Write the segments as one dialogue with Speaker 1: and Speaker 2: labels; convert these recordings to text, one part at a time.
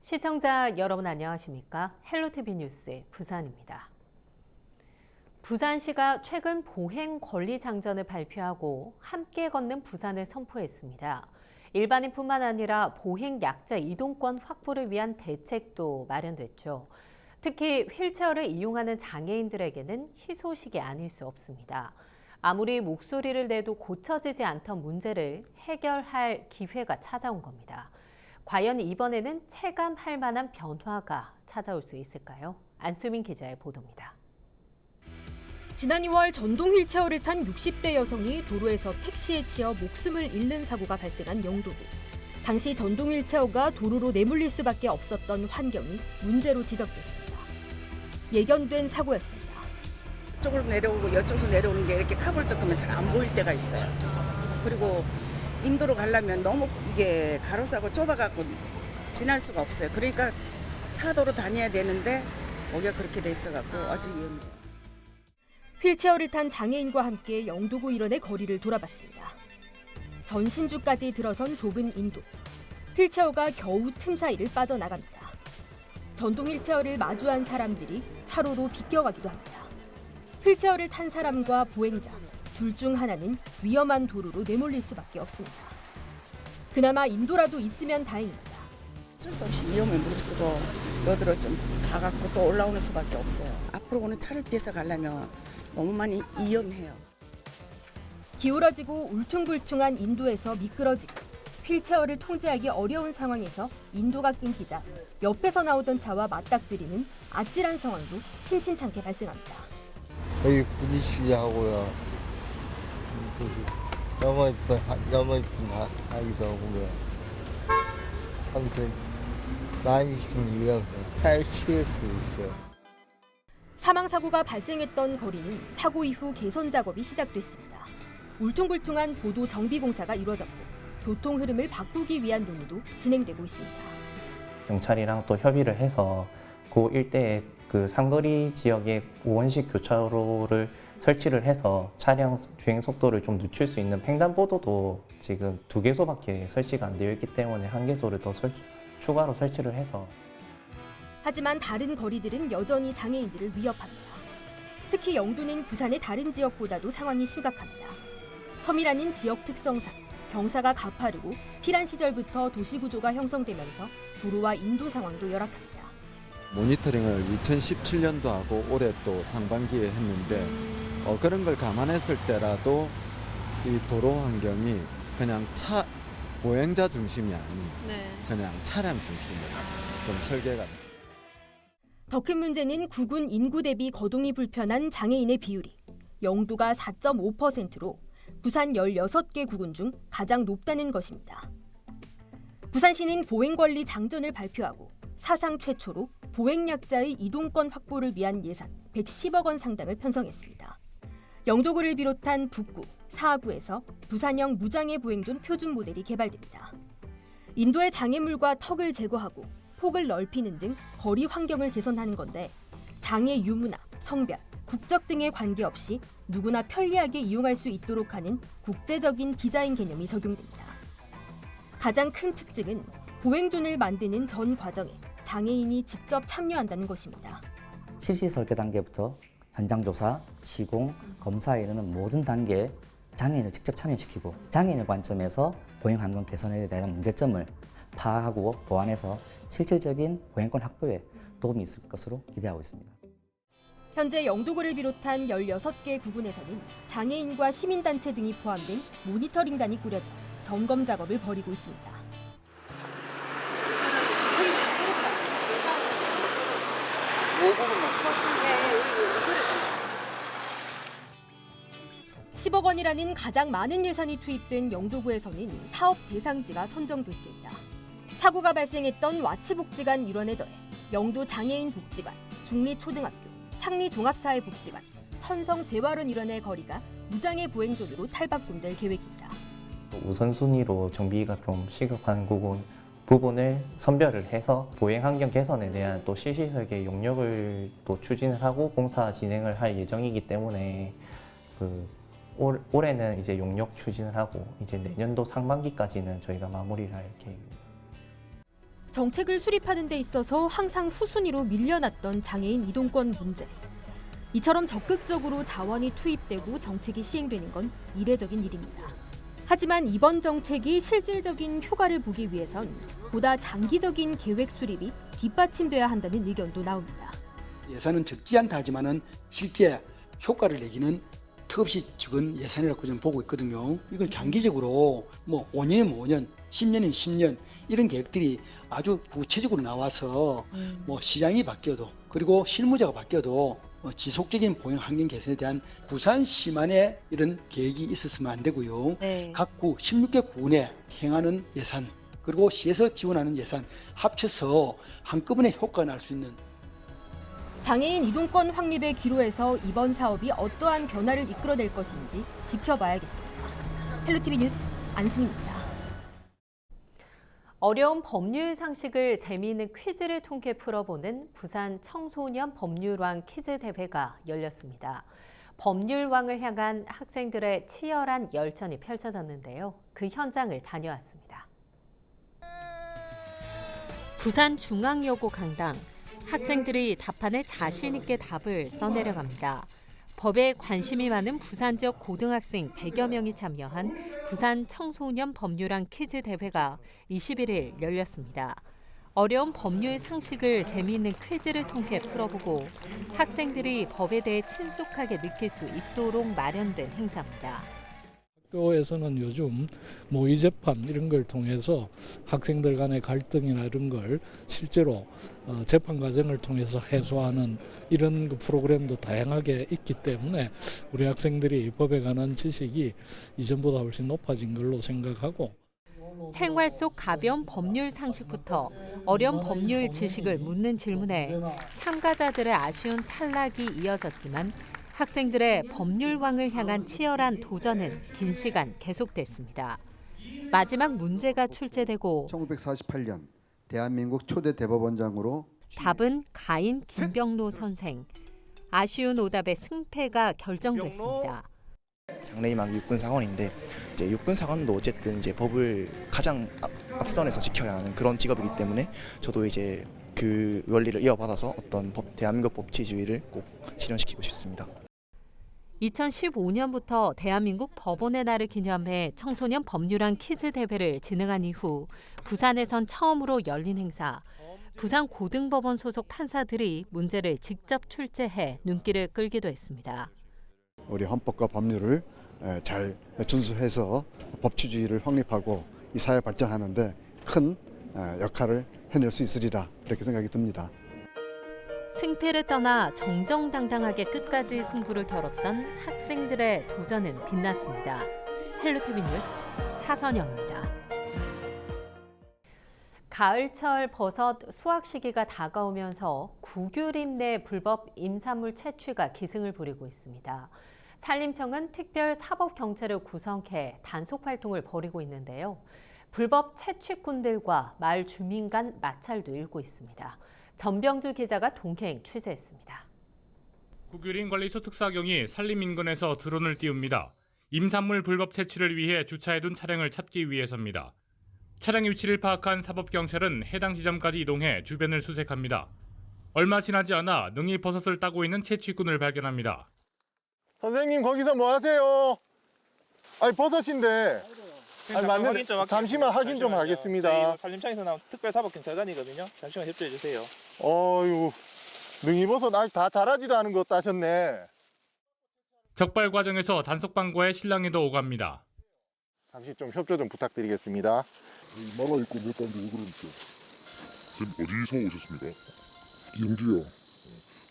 Speaker 1: 시청자 여러분 안녕하십니까? 헬로티비 뉴스 부산입니다. 부산시가 최근 보행 권리 장전을 발표하고 함께 걷는 부산을 선포했습니다. 일반인뿐만 아니라 보행 약자 이동권 확보를 위한 대책도 마련됐죠. 특히 휠체어를 이용하는 장애인들에게는 희소식이 아닐 수 없습니다. 아무리 목소리를 내도 고쳐지지 않던 문제를 해결할 기회가 찾아온 겁니다. 과연 이번에는 체감할 만한 변화가 찾아올 수 있을까요? 안수민 기자의 보도입니다.
Speaker 2: 지난 2월 전동 휠체어를 탄 60대 여성이 도로에서 택시에 치여 목숨을 잃는 사고가 발생한 영도구. 당시 전동 휠체어가 도로로 내몰릴 수밖에 없었던 환경이 문제로 지적됐습니다. 예견된 사고였습니다.
Speaker 3: 이쪽으로 내려오고 이쪽에서 내려오는 게 이렇게 카볼 뜯으면 잘 안 보일 때가 있어요. 그리고 인도로 가려면 너무 이게 가로수하고 좁아갖고 지날 수가 없어요. 그러니까 차도로 다녀야 되는데 거기가 그렇게 돼 있어갖고 아주 위험해요.
Speaker 2: 휠체어를 탄 장애인과 함께 영도구 일원의 거리를 돌아봤습니다. 전신주까지 들어선 좁은 인도. 휠체어가 겨우 틈 사이를 빠져나갑니다. 전동 휠체어를 마주한 사람들이 차로로 비껴가기도 합니다. 휠체어를 탄 사람과 보행자, 둘 중 하나는 위험한 도로로 내몰릴 수밖에 없습니다. 그나마 인도라도 있으면 다행입니다.
Speaker 3: 어쩔 수 없이 위험을 무릅쓰고 여기로 좀 가갖고 또 올라오는 수밖에 없어요. 앞으로 오는 차를 피해서 가려면 너무 많이 위험해요.
Speaker 2: 기울어지고 울퉁불퉁한 인도에서 미끄러지고 휠체어를 통제하기 어려운 상황에서 인도가 끊기자 옆에서 나오던 차와 맞닥뜨리는 아찔한 상황도 심심찮게 발생합니다.
Speaker 4: 여기 부딪히려고요. 너무 이쁜 아기도 오고요. 아무튼 많이 좀 위험해요. 차에 치일 수 있어요.
Speaker 2: 사망사고가 발생했던 거리는 사고 이후 개선 작업이 시작됐습니다. 울퉁불퉁한 보도 정비 공사가 이루어졌고 교통 흐름을 바꾸기 위한 논의도 진행되고 있습니다.
Speaker 5: 경찰이랑 또 협의를 해서 그 일대에 그 상거리 지역에 5원식 교차로를 설치를 해서 차량 주행 속도를 좀 늦출 수 있는 횡단보도도 지금 2개소밖에 설치가 안 되어 있기 때문에 1개소를 더 추가로 설치를 해서.
Speaker 2: 하지만 다른 거리들은 여전히 장애인들을 위협합니다. 특히 영도는 부산의 다른 지역보다도 상황이 심각합니다. 섬이라는 지역 특성상 경사가 가파르고 피란 시절부터 도시구조가 형성되면서 도로와 인도 상황도 열악합니다.
Speaker 6: 모니터링을 2017년도 하고 올해 또 상반기에 했는데 그런 걸 감안했을 때라도 이 도로 환경이 그냥 보행자 중심이 아닌 그냥 차량 중심으로 좀 설계가 됩니다.
Speaker 2: 더 큰 문제는 구군 인구 대비 거동이 불편한 장애인의 비율이 영도가 4.5%로 부산 16개 구군 중 가장 높다는 것입니다. 부산시는 보행권리 장전을 발표하고 사상 최초로 보행약자의 이동권 확보를 위한 예산 110억 원 상당을 편성했습니다. 영도구를 비롯한 북구, 사하구에서 부산형 무장애 보행존 표준 모델이 개발됩니다. 인도의 장애물과 턱을 제거하고 폭을 넓히는 등 거리 환경을 개선하는 건데 장애 유무나 성별, 국적 등에 관계없이 누구나 편리하게 이용할 수 있도록 하는 국제적인 디자인 개념이 적용됩니다. 가장 큰 특징은 보행존을 만드는 전 과정에 장애인이 직접 참여한다는 것입니다.
Speaker 7: 실시 설계 단계부터 현장 조사, 시공, 검사에 이르는 모든 단계에 장애인을 직접 참여시키고 장애인의 관점에서 보행 환경 개선에 대한 문제점을 파악하고 보완해서 실질적인 보행권 확보에 도움이 있을 것으로 기대하고 있습니다.
Speaker 2: 현재 영도구를 비롯한 16개 구군에서는 장애인과 시민단체 등이 포함된 모니터링단이 꾸려져 점검 작업을 벌이고 있습니다.
Speaker 3: 뭐 부분 말씀하시는 거예요?
Speaker 2: 10억 원이라는 가장 많은 예산이 투입된 영도구에서는 사업 대상지가 선정됐습니다. 사고가 발생했던 와치복지관 일원에 더해 영도 장애인 복지관, 중리초등학교, 상리종합사회복지관, 천성재활원 일원의 거리가 무장애 보행존으로 탈바꿈될 계획입니다.
Speaker 5: 우선순위로 정비가 좀 시급한 부분을 선별을 해서 보행 환경 개선에 대한 또 실시 설계 용역을 또 추진을 하고 공사 진행을 할 예정이기 때문에 올해는 이제 용역 추진을 하고 이제 내년도 상반기까지는 저희가 마무리를 할 계획입니다.
Speaker 2: 정책을 수립하는 데 있어서 항상 후순위로 밀려났던 장애인 이동권 문제. 이처럼 적극적으로 자원이 투입되고 정책이 시행되는 건 이례적인 일입니다. 하지만 이번 정책이 실질적인 효과를 보기 위해선 보다 장기적인 계획 수립이 뒷받침돼야 한다는 의견도 나옵니다.
Speaker 8: 예산은 적지 않다 하지만은 실제 효과를 내기는 턱없이 적은 예산이라고 저는 보고 있거든요. 이걸 장기적으로 뭐 5년이면 5년, 10년이면 10년 이런 계획들이 아주 구체적으로 나와서 뭐 시장이 바뀌어도 그리고 실무자가 바뀌어도 지속적인 보행 환경 개선에 대한 부산시만의 이런 계획이 있었으면 안 되고요. 각 구 16개 구에 행하는 예산 그리고 시에서 지원하는 예산 합쳐서 한꺼번에 효과가 날 수 있는
Speaker 2: 장애인 이동권 확립의 기로에서 이번 사업이 어떠한 변화를 이끌어낼 것인지 지켜봐야겠습니다. 헬로티비 뉴스 안승입니다.
Speaker 1: 어려운 법률 상식을 재미있는 퀴즈를 통해 풀어보는 부산 청소년 법률왕 퀴즈 대회가 열렸습니다. 법률왕을 향한 학생들의 치열한 열전이 펼쳐졌는데요. 그 현장을 다녀왔습니다. 부산중앙여고 강당. 학생들이 답안에 자신 있게 답을 써내려갑니다. 법에 관심이 많은 부산 지역 고등학생 100여 명이 참여한 부산 청소년 법률왕 퀴즈 대회가 21일 열렸습니다. 어려운 법률 상식을 재미있는 퀴즈를 통해 풀어보고 학생들이 법에 대해 친숙하게 느낄 수 있도록 마련된 행사입니다.
Speaker 9: 학교에서는 요즘 모의 재판 이런 걸 통해서 학생들 간의 갈등이나 이런 걸 실제로 재판 과정을 통해서 해소하는 이런 프로그램도 다양하게 있기 때문에 우리 학생들이 법에 관한 지식이 이전보다 훨씬 높아진 걸로 생각하고
Speaker 1: 생활 속 가벼운 법률 상식부터 어려운 법률 지식을 묻는 질문에 참가자들의 아쉬운 탈락이 이어졌지만 학생들의 법률왕을 향한 치열한 도전은 긴 시간 계속됐습니다. 마지막 문제가 출제되고
Speaker 10: 1948년 대한민국 초대 대법원장으로
Speaker 1: 답은 가인 김병로 선생. 아쉬운 오답의 승패가 결정됐습니다.
Speaker 11: 장래희망 육군사관인데 이제 육군사관도 어쨌든 이제 법을 가장 앞선에서 지켜야 하는 그런 직업이기 때문에 저도 이제 그 원리를 이어받아서 어떤 대한민국 법치주의를 꼭 실현시키고 싶습니다.
Speaker 1: 2015년부터 대한민국 법원의 날을 기념해 청소년 법률왕 퀴즈 대회를 진행한 이후 부산에선 처음으로 열린 행사. 부산 고등법원 소속 판사들이 문제를 직접 출제해 눈길을 끌기도 했습니다.
Speaker 10: 우리 헌법과 법률을 잘 준수해서 법치주의를 확립하고 이 사회 발전하는데 큰 역할을 해낼 수 있으리라 이렇게 생각이 듭니다.
Speaker 1: 승패를 떠나 정정당당하게 끝까지 승부를 겨뤘던 학생들의 도전은 빛났습니다. 헬로티비 뉴스 차선영입니다. 가을철 버섯 수확 시기가 다가오면서 구규림 내 불법 임산물 채취가 기승을 부리고 있습니다. 산림청은 특별사법경찰을 구성해 단속 활동을 벌이고 있는데요. 불법 채취꾼들과 마을 주민 간 마찰도 일고 있습니다. 전병주 기자가 동행 취재했습니다.
Speaker 12: 구규림 관리소 특사경이 산림 인근에서 드론을 띄웁니다. 임산물 불법 채취를 위해 주차해둔 차량을 찾기 위해서입니다. 차량의 위치를 파악한 사법경찰은 해당 지점까지 이동해 주변을 수색합니다. 얼마 지나지 않아 능이 버섯을 따고 있는 채취꾼을 발견합니다.
Speaker 13: 선생님 거기서 뭐 하세요? 아니 버섯인데 아니 맞는 잠시만 확인 좀 하겠습니다.
Speaker 14: 산림청에서 나온 특별사법경찰관이거든요. 잠시만 협조해 주세요.
Speaker 13: 어유 능이버섯 아직 다 자라지도 않은 거 따셨네.
Speaker 12: 적발 과정에서 단속반과의 실랑이도 오갑니다.
Speaker 13: 잠시 좀 협조 좀 부탁드리겠습니다.
Speaker 15: 말라 있고 못 봤는데 왜 그러니까? 지금 어디서 오셨습니까? 영주요.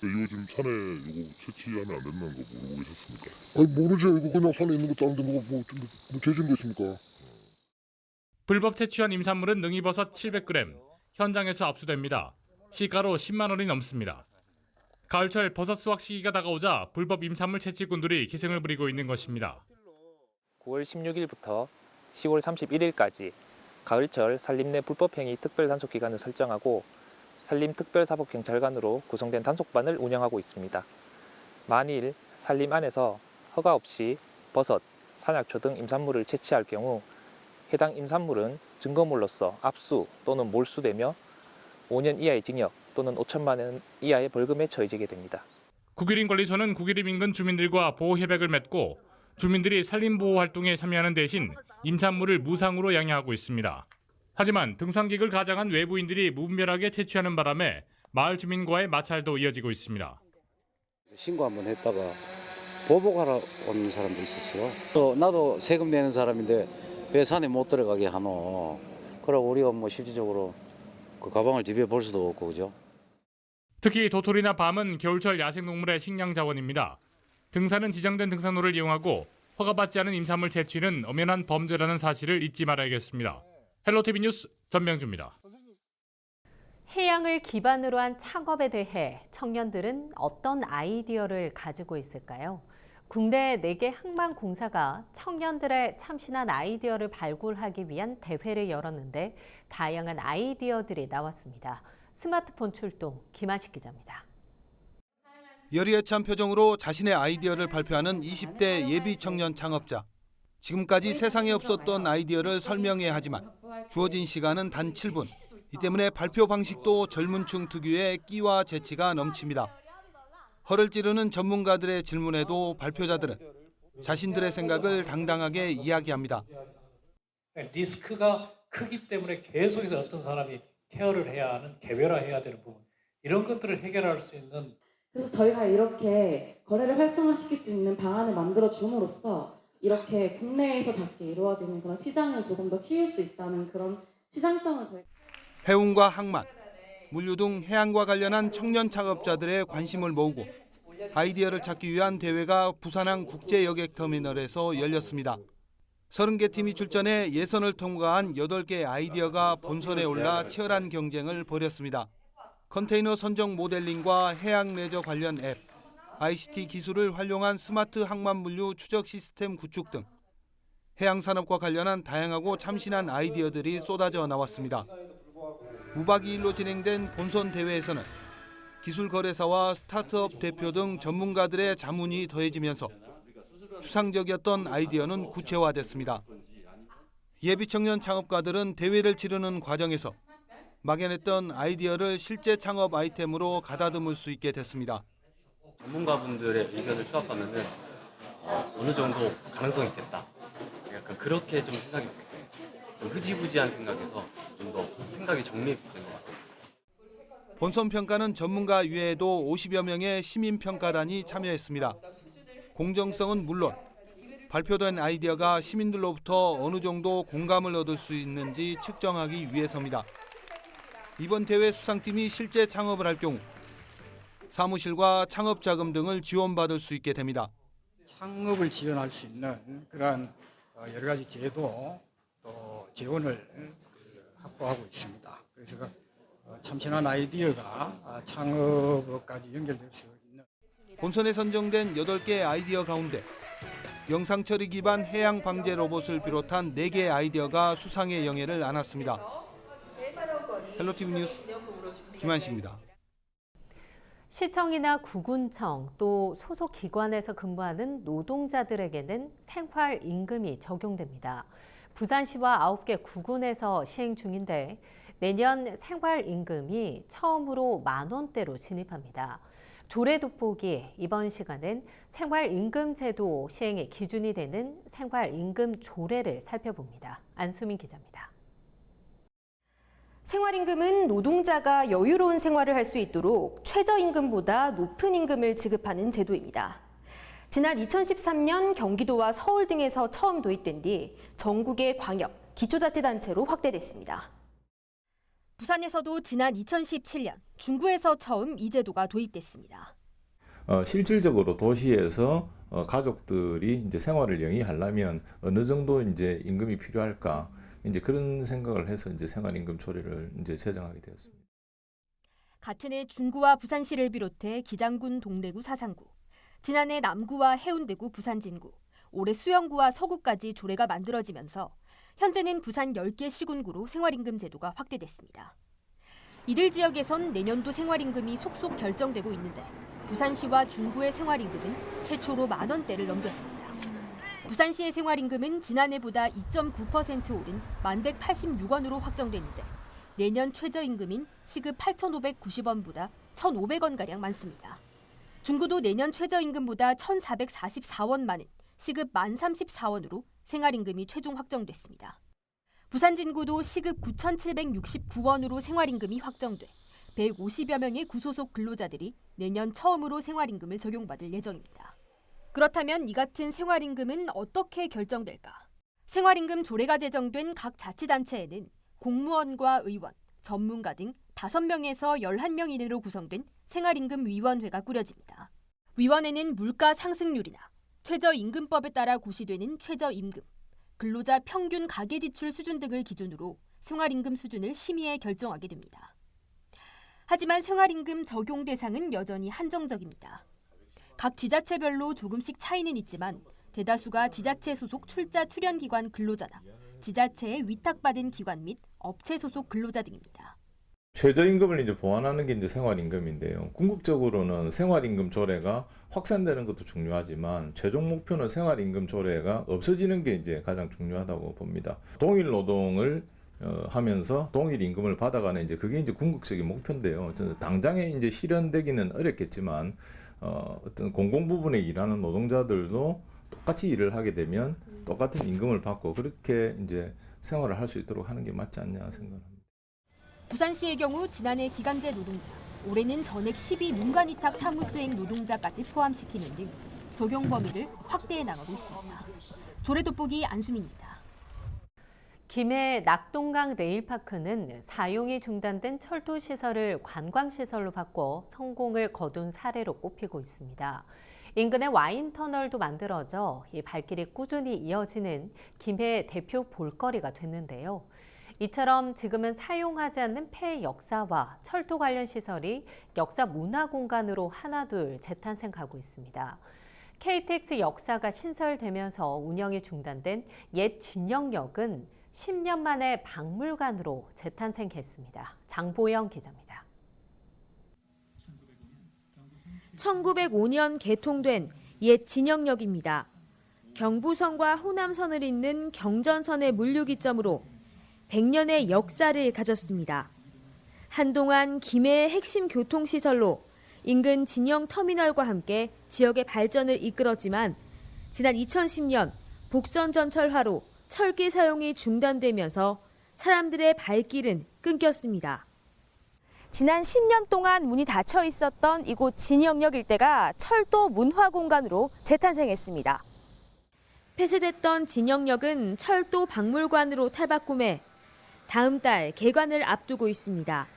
Speaker 15: 이거 지금 산에 이거 채취하면 안 된다는 거 모르고 계셨습니까? 아니 모르죠. 이거 그냥 산에 있는 거 짜는데 뭐 죄진 거 있습니까?
Speaker 12: 불법 채취한 임산물은 능이버섯 700g, 현장에서 압수됩니다. 시가로 10만 원이 넘습니다. 가을철 버섯 수확 시기가 다가오자 불법 임산물 채취꾼들이 기승을 부리고 있는 것입니다.
Speaker 14: 9월 16일부터 10월 31일까지 가을철 산림 내 불법행위 특별단속기간을 설정하고 산림특별사법경찰관으로 구성된 단속반을 운영하고 있습니다. 만일 산림 안에서 허가 없이 버섯, 산약초 등 임산물을 채취할 경우 해당 임산물은 증거물로서 압수 또는 몰수되며 5년 이하의 징역 또는 5천만 원 이하의 벌금에 처해지게 됩니다.
Speaker 12: 국유림관리소는 국유림 인근 주민들과 보호협약을 맺고 주민들이 산림보호 활동에 참여하는 대신 임산물을 무상으로 양해하고 있습니다. 하지만 등산객을 가장한 외부인들이 무분별하게 채취하는 바람에 마을 주민과의 마찰도 이어지고 있습니다.
Speaker 16: 신고 한번 했다가 보복하러 온 사람도 있었어요. 또 나도 세금 내는 사람인데 왜 산에 못 들어가게 하노. 그러고 우리가 뭐 실질적으로 그 가방을 집에 볼 수도 없고 그죠.
Speaker 12: 특히 도토리나 밤은 겨울철 야생동물의 식량 자원입니다. 등산은 지정된 등산로를 이용하고 허가받지 않은 임산물 채취는 엄연한 범죄라는 사실을 잊지 말아야겠습니다. 헬로티비 뉴스 전명주입니다.
Speaker 1: 해양을 기반으로 한 창업에 대해 청년들은 어떤 아이디어를 가지고 있을까요? 국내 4개 항만공사가 청년들의 참신한 아이디어를 발굴하기 위한 대회를 열었는데 다양한 아이디어들이 나왔습니다. 스마트폰 출동, 김한식 기자입니다.
Speaker 17: 열의에 찬 표정으로 자신의 아이디어를 발표하는 20대 예비 청년 창업자. 지금까지 세상에 없었던 아이디어를 설명해야 하지만 주어진 시간은 단 7분. 이 때문에 발표 방식도 젊은층 특유의 끼와 재치가 넘칩니다. 허를 찌르는 전문가들의 질문에도 발표자들은 자신들의 생각을 당당하게 이야기합니다.
Speaker 18: 리스크가 크기 때문에 계속해서 어떤 사람이 케어를 해야 하는, 개별화해야 되는 부분, 이런 것들을 해결할 수 있는.
Speaker 19: 그래서 저희가 이렇게 거래를 활성화시킬 수 있는 방안을 만들어 줌으로써 이렇게 국내에서 작게 이루어지는 그런 시장을 조금 더 키울 수 있다는 그런 시장성을 저희.
Speaker 17: 해운과 항만, 물류 등 해양과 관련한 청년 창업자들의 관심을 모으고 아이디어를 찾기 위한 대회가 부산항 국제여객터미널에서 열렸습니다. 30개 팀이 출전해 예선을 통과한 8개 아이디어가 본선에 올라 치열한 경쟁을 벌였습니다. 컨테이너 선정 모델링과 해양 레저 관련 앱, ICT 기술을 활용한 스마트 항만 물류 추적 시스템 구축 등 해양산업과 관련한 다양하고 참신한 아이디어들이 쏟아져 나왔습니다. 무박 2일로 진행된 본선 대회에서는 기술거래사와 스타트업 대표 등 전문가들의 자문이 더해지면서 추상적이었던 아이디어는 구체화됐습니다. 예비 청년 창업가들은 대회를 치르는 과정에서 막연했던 아이디어를 실제 창업 아이템으로 가다듬을 수 있게 됐습니다.
Speaker 20: 전문가분들의 의견을 수합하면은 어느 정도 가능성이 있겠다. 약간 그렇게 좀 생각이 바뀌었어요. 좀 흐지부지한 생각에서 좀 더 생각이 정립된 것 같아요.
Speaker 17: 본선 평가는 전문가 이외에도 50여 명의 시민 평가단이 참여했습니다. 공정성은 물론 발표된 아이디어가 시민들로부터 어느 정도 공감을 얻을 수 있는지 측정하기 위해서입니다. 이번 대회 수상팀이 실제 창업을 할 경우 사무실과 창업 자금 등을 지원받을 수 있게 됩니다.
Speaker 21: 창업을 지원할 수 있는 그러한 여러 가지 제도 또 지원을 확보하고 있습니다. 그래서 참신한 아이디어가 창업까지 연결될 수 있는.
Speaker 17: 본선에 선정된 8개 아이디어 가운데 영상 처리 기반 해양 방제 로봇을 비롯한 4개의 아이디어가 수상의 영예를 안았습니다. 헬로티비 뉴스 김한식입니다.
Speaker 1: 시청이나 구군청 또 소속 기관에서 근무하는 노동자들에게는 생활임금이 적용됩니다. 부산시와 9개 구군에서 시행 중인데 내년 생활임금이 처음으로 10,000원대로 진입합니다. 조례 돋보기 이번 시간은 생활임금 제도 시행의 기준이 되는 생활임금 조례를 살펴봅니다. 안수민 기자입니다.
Speaker 2: 생활임금은 노동자가 여유로운 생활을 할 수 있도록 최저임금보다 높은 임금을 지급하는 제도입니다. 지난 2013년 경기도와 서울 등에서 처음 도입된 뒤 전국의 광역, 기초자치단체로 확대됐습니다. 부산에서도 지난 2017년 중구에서 처음 이 제도가 도입됐습니다.
Speaker 22: 실질적으로 도시에서 가족들이 이제 생활을 영위하려면 어느 정도 이제 임금이 필요할까? 이제 그런 생각을 해서 이제 생활임금 조례를 이제 제정하게 되었습니다.
Speaker 2: 같은 해 중구와 부산시를 비롯해 기장군, 동래구, 사상구, 지난해 남구와 해운대구, 부산 진구, 올해 수영구와 서구까지 조례가 만들어지면서 현재는 부산 10개 시군구로 생활임금 제도가 확대됐습니다. 이들 지역에선 내년도 생활임금이 속속 결정되고 있는데 부산시와 중구의 생활임금은 최초로 10,000원대를 넘겼습니다. 부산시의 생활임금은 지난해보다 2.9% 오른 1186원으로 확정됐는데 내년 최저임금인 시급 8,590원보다 1,500원가량 많습니다. 중구도 내년 최저임금보다 1,444원 많은 시급 1034원으로 생활임금이 최종 확정됐습니다. 부산 진구도 시급 9,769원으로 생활임금이 확정돼 150여 명의 구소속 근로자들이 내년 처음으로 생활임금을 적용받을 예정입니다. 그렇다면 이 같은 생활임금은 어떻게 결정될까? 생활임금 조례가 제정된 각 자치단체에는 공무원과 의원, 전문가 등 5명에서 11명 이내로 구성된 생활임금위원회가 꾸려집니다. 위원회는 물가 상승률이나 최저임금법에 따라 고시되는 최저임금, 근로자 평균 가계지출 수준 등을 기준으로 생활임금 수준을 심의해 결정하게 됩니다. 하지만 생활임금 적용 대상은 여전히 한정적입니다. 각 지자체별로 조금씩 차이는 있지만 대다수가 지자체 소속 출자 출연기관 근로자나 지자체에 위탁받은 기관 및 업체 소속 근로자 등입니다.
Speaker 22: 최저임금을 이제 보완하는 게 이제 생활임금인데요. 궁극적으로는 생활임금 조례가 확산되는 것도 중요하지만 최종 목표는 생활임금 조례가 없어지는 게 이제 가장 중요하다고 봅니다. 동일 노동을 하면서 동일 임금을 받아가는 이제 그게 이제 궁극적인 목표인데요. 당장에 이제 실현되기는 어렵겠지만 어떤 공공 부분에 일하는 노동자들도 똑같이 일을 하게 되면 똑같은 임금을 받고 그렇게 이제 생활을 할 수 있도록 하는 게 맞지 않냐 생각합니다.
Speaker 2: 부산시의 경우 지난해 기간제 노동자, 올해는 전액 12민간위탁 사무수행 노동자까지 포함시키는 등 적용 범위를 확대해 나가고 있습니다. 조례 돋보기 안수민입니다.
Speaker 1: 김해 낙동강 레일파크는 사용이 중단된 철도시설을 관광시설로 바꿔 성공을 거둔 사례로 꼽히고 있습니다. 인근에 와인터널도 만들어져 이 발길이 꾸준히 이어지는 김해 대표 볼거리가 됐는데요. 이처럼 지금은 사용하지 않는 폐 역사와 철도 관련 시설이 역사 문화 공간으로 하나둘 재탄생하고 있습니다. KTX 역사가 신설되면서 운영이 중단된 옛 진영역은 10년 만에 박물관으로 재탄생했습니다. 장보영 기자입니다.
Speaker 4: 1905년 개통된 옛 진영역입니다. 경부선과 호남선을 잇는 경전선의 물류기점으로 100년의 역사를 가졌습니다. 한동안 김해의 핵심 교통시설로 인근 진영터미널과 함께 지역의 발전을 이끌었지만 지난 2010년 복선전철화로 철길 사용이 중단되면서 사람들의 발길은 끊겼습니다. 지난 10년 동안 문이 닫혀 있었던 이곳 진영역 일대가 철도 문화 공간으로 재탄생했습니다. 폐쇄됐던 진영역은 철도 박물관으로 탈바꿈해 다음 달 개관을 앞두고 있습니다.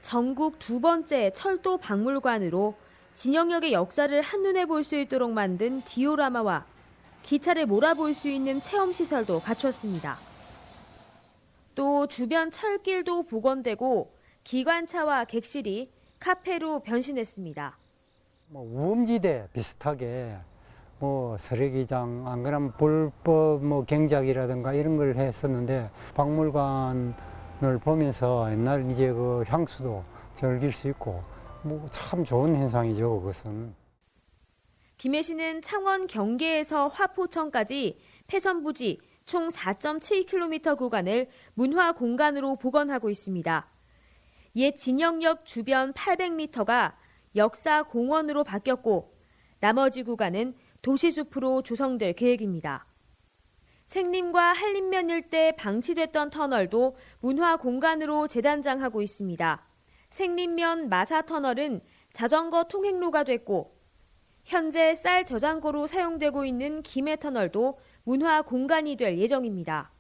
Speaker 4: 전국 두 번째 철도 박물관으로 진영역의 역사를 한눈에 볼 수 있도록 만든 디오라마와 기차를 몰아볼 수 있는 체험시설도 갖췄습니다. 또 주변 철길도 복원되고 기관차와 객실이 카페로 변신했습니다.
Speaker 6: 우범지대 비슷하게 쓰레기장 안 그러면 불법 경작이라든가 이런 걸 했었는데 박물관을 보면서 옛날 이제 그 향수도 즐길 수 있고 참 좋은 현상이죠, 그것은.
Speaker 4: 김해시는 창원 경계에서 화포천까지 폐선 부지 총 4.7km 구간을 문화 공간으로 복원하고 있습니다. 옛 진영역 주변 800m가 역사 공원으로 바뀌었고 나머지 구간은 도시숲으로 조성될 계획입니다. 생림과 한림면 일대 방치됐던 터널도 문화 공간으로 재단장하고 있습니다. 생림면 마사터널은 자전거 통행로가 됐고 현재 쌀 저장고로 사용되고 있는 김해터널도 문화 공간이 될 예정입니다.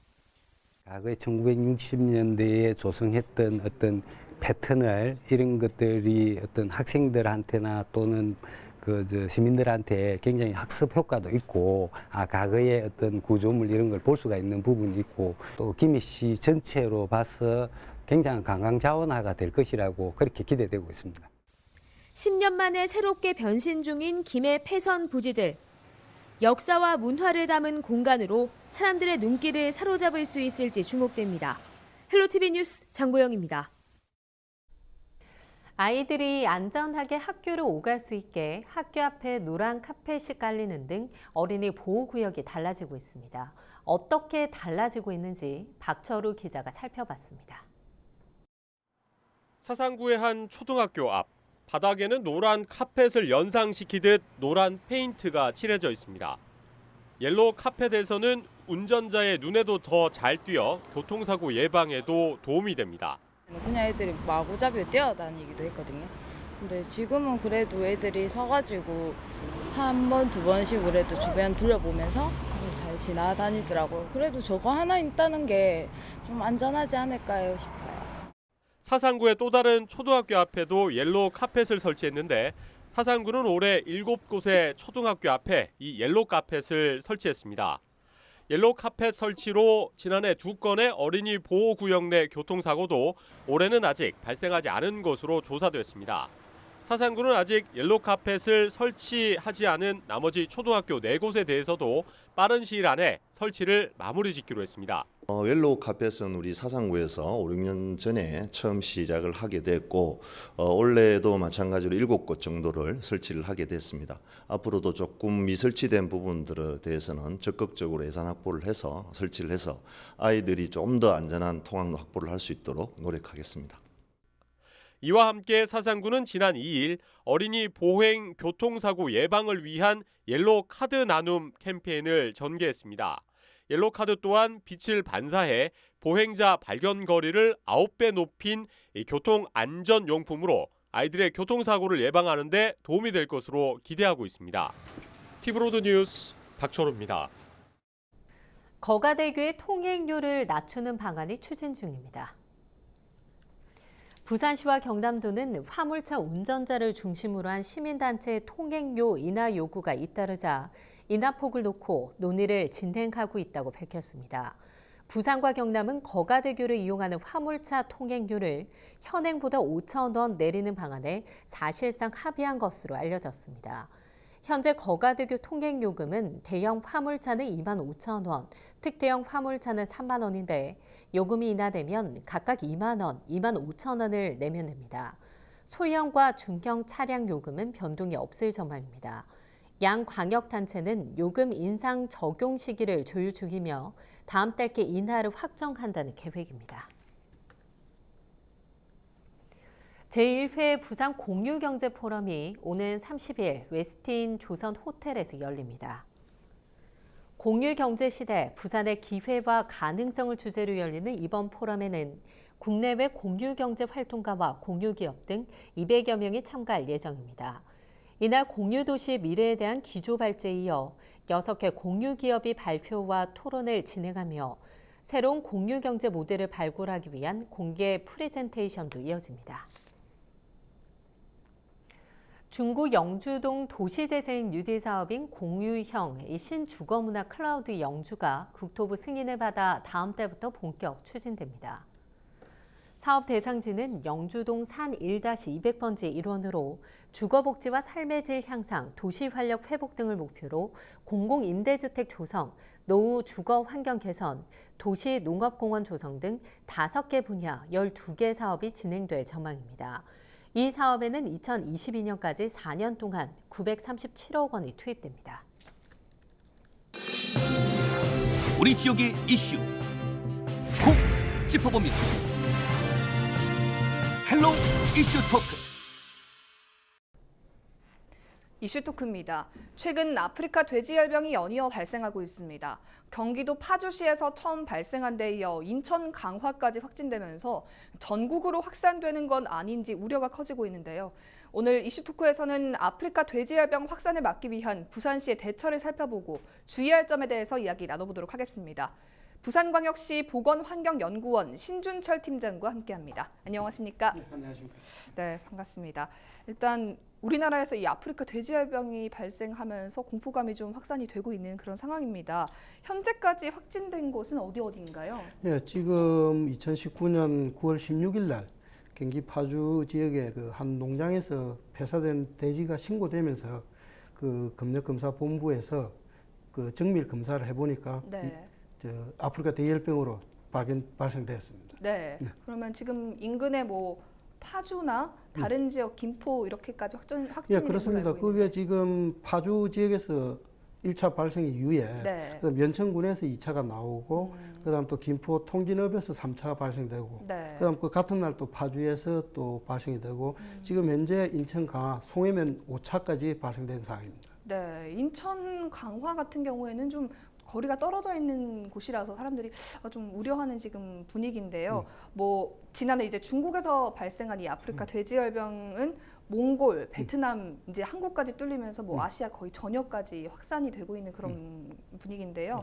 Speaker 23: 과거에 1960년대에 조성했던 어떤 패턴을 이런 것들이 어떤 학생들한테나 또는 시민들한테 굉장히 학습 효과도 있고 과거의 어떤 구조물 이런 걸 볼 수가 있는 부분이 있고 또 김해시 전체로 봐서 굉장한 관광 자원화가 될 것이라고 그렇게 기대되고 있습니다.
Speaker 4: 10년 만에 새롭게 변신 중인 김해 폐선 부지들. 역사와 문화를 담은 공간으로 사람들의 눈길을 사로잡을 수 있을지 주목됩니다. 헬로티비 뉴스 장보영입니다.
Speaker 1: 아이들이 안전하게 학교를 오갈 수 있게 학교 앞에 노란 카펫이 깔리는 등 어린이 보호구역이 달라지고 있습니다. 어떻게 달라지고 있는지 박철우 기자가 살펴봤습니다.
Speaker 3: 사상구의 한 초등학교 앞, 바닥에는 노란 카펫을 연상시키듯 노란 페인트가 칠해져 있습니다. 옐로우 카펫에서는 운전자의 눈에도 더 잘 띄어 교통사고 예방에도 도움이 됩니다.
Speaker 5: 그냥 애들이 마구잡이로 뛰어다니기도 했거든요. 근데 지금은 그래도 애들이 서가지고 한 번, 두 번씩 그래도 주변 둘러보면서 잘 지나다니더라고요. 그래도 저거 하나 있다는 게 좀 안전하지 않을까요 싶어요.
Speaker 3: 사상구의 또 다른 초등학교 앞에도 옐로우 카펫을 설치했는데 사상구는 올해 7곳의 초등학교 앞에 이 옐로우 카펫을 설치했습니다. 옐로우 카펫 설치로 지난해 2건의 어린이 보호구역 내 교통사고도 올해는 아직 발생하지 않은 것으로 조사됐습니다. 사상구는 아직 옐로우 카펫을 설치하지 않은 나머지 초등학교 4곳에 대해서도 빠른 시일 안에 설치를 마무리 짓기로 했습니다.
Speaker 7: 옐로우 카펫은 우리 사상구에서 5, 6년 전에 처음 시작을 하게 됐고 올해도 마찬가지로 7곳 정도를 설치를 하게 됐습니다. 앞으로도 조금 미설치된 부분들에 대해서는 적극적으로 예산 확보를 해서 설치를 해서 아이들이 좀 더 안전한 통학 확보를 할 수 있도록 노력하겠습니다.
Speaker 3: 이와 함께 사상구는 지난 2일 어린이 보행 교통사고 예방을 위한 옐로우 카드 나눔 캠페인을 전개했습니다. 옐로우 카드 또한 빛을 반사해 보행자 발견 거리를 9배 높인 교통 안전 용품으로 아이들의 교통사고를 예방하는 데 도움이 될 것으로 기대하고 있습니다. 티브로드 뉴스 박철우입니다.
Speaker 1: 거가대교의 통행료를 낮추는 방안이 추진 중입니다. 부산시와 경남도는 화물차 운전자를 중심으로 한 시민단체의 통행료 인하 요구가 잇따르자 인하폭을 놓고 논의를 진행하고 있다고 밝혔습니다. 부산과 경남은 거가대교를 이용하는 화물차 통행료를 현행보다 5천 원 내리는 방안에 사실상 합의한 것으로 알려졌습니다. 현재 거가대교 통행요금은 대형 화물차는 2만 5천 원, 특대형 화물차는 3만 원인데 요금이 인하되면 각각 2만 원, 2만 5천 원을 내면 됩니다. 소형과 중형 차량 요금은 변동이 없을 전망입니다. 양 광역단체는 요금 인상 적용 시기를 조율 중이며 다음 달께 인하를 확정한다는 계획입니다. 제1회 부산 공유경제포럼이 오는 30일 웨스틴 조선 호텔에서 열립니다. 공유경제시대 부산의 기회와 가능성을 주제로 열리는 이번 포럼에는 국내외 공유경제 활동가와 공유기업 등 200여 명이 참가할 예정입니다. 이날 공유도시 미래에 대한 기조발제에 이어 6개 공유기업이 발표와 토론을 진행하며 새로운 공유경제 모델을 발굴하기 위한 공개 프레젠테이션도 이어집니다. 중구 영주동 도시재생 뉴딜 사업인 공유형 신주거문화 클라우드 영주가 국토부 승인을 받아 다음 달부터 본격 추진됩니다. 사업 대상지는 영주동 산 1-200번지 일원으로 주거복지와 삶의 질 향상, 도시활력 회복 등을 목표로 공공임대주택 조성, 노후 주거 환경 개선, 도시 농업공원 조성 등 5개 분야 12개 사업이 진행될 전망입니다. 이 사업에는 2022년까지 4년 동안 937억 원이 투입됩니다.
Speaker 24: 우리 지역의 이슈 콕 짚어봅니다. 헬로 이슈 토크.
Speaker 25: 이슈토크입니다. 최근 아프리카 돼지열병이 연이어 발생하고 있습니다. 경기도 파주시에서 처음 발생한 데 이어 인천 강화까지 확진되면서 전국으로 확산되는 건 아닌지 우려가 커지고 있는데요. 오늘 이슈토크에서는 아프리카 돼지열병 확산을 막기 위한 부산시의 대처를 살펴보고 주의할 점에 대해서 이야기 나눠보도록 하겠습니다. 부산광역시 보건환경연구원 신준철 팀장과 함께합니다. 안녕하십니까?
Speaker 26: 네, 안녕하십니까?
Speaker 25: 네, 반갑습니다. 일단 우리나라에서 이 아프리카 돼지열병이 발생하면서 공포감이 좀 확산이 되고 있는 그런 상황입니다. 현재까지 확진된 곳은 어디인가요?
Speaker 26: 예, 지금 2019년 9월 16일 날 경기 파주 지역의 그 한 농장에서 폐사된 돼지가 신고되면서 그 검역검사본부에서 그 정밀 검사를 해보니까
Speaker 25: 네.
Speaker 26: 아프리카 돼지열병으로 발생되었습니다.
Speaker 25: 네. 그러면 지금 인근의 뭐 파주나 다른 지역 김포 이렇게까지 확진이
Speaker 26: 예, 그렇습니다. 그 외에 지금 파주 지역에서 1차 발생 이후에
Speaker 25: 네.
Speaker 26: 그다음 연천군에서 2차가 나오고 그다음 또 김포 통진읍에서 3차가 발생되고
Speaker 25: 네.
Speaker 26: 그다음 그 같은 날 또 파주에서 또 발생이 되고 지금 현재 인천 강화 송해면 5차까지 발생된 상황입니다.
Speaker 25: 네, 인천 강화 같은 경우에는 좀 거리가 떨어져 있는 곳이라서 사람들이 좀 우려하는 지금 분위기인데요. 뭐 지난해 이제 중국에서 발생한 이 아프리카 돼지열병은 몽골, 베트남, 이제 한국까지 뚫리면서 뭐 아시아 거의 전역까지 확산이 되고 있는 그런 분위기인데요.